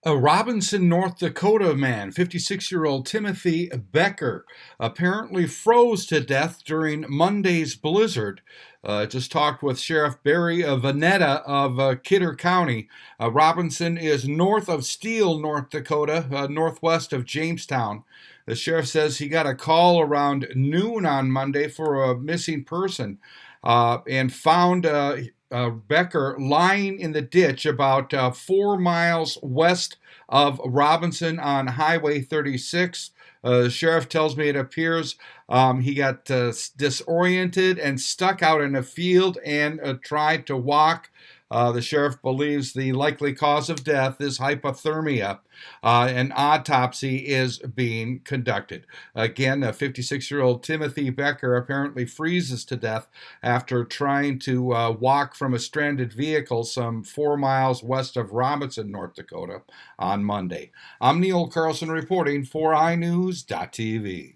A Robinson, North Dakota man, 56-year-old Timothy Becker, apparently froze to death during Monday's blizzard. Just talked with Sheriff Barry Vanetta of Kidder County. Robinson is north of Steele, North Dakota, northwest of Jamestown. The sheriff says he got a call around noon on Monday for a missing person and found Becker lying in the ditch about 4 miles west of Robinson on Highway 36. The sheriff tells me it appears he got disoriented and stuck out in a field and tried to walk. The sheriff believes the likely cause of death is hypothermia. An autopsy is being conducted. Again, 56-year-old Timothy Becker apparently freezes to death after trying to walk from a stranded vehicle some 4 miles west of Robinson, North Dakota on Monday. I'm Neil Carlson reporting for iNewZ.TV.